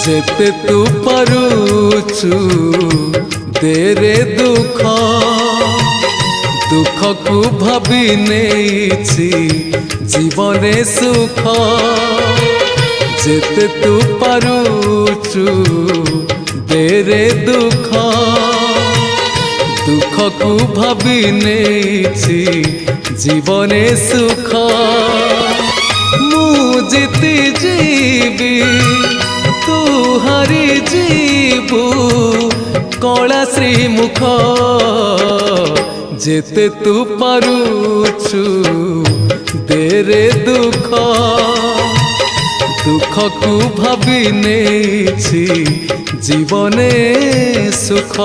जेते तू पारुचु तेरे दुख दुख को भाभी नेछि जीवने सुख जेते तू पारुचु तेरे दुख दुख को भाभी नेछि जीवने सुख मु जीती जीवी तू हारी जीवु कला श्रीमुख जेते तू पारुचु तेरे दुख दुख को भाभी नेछि जीवने सुख।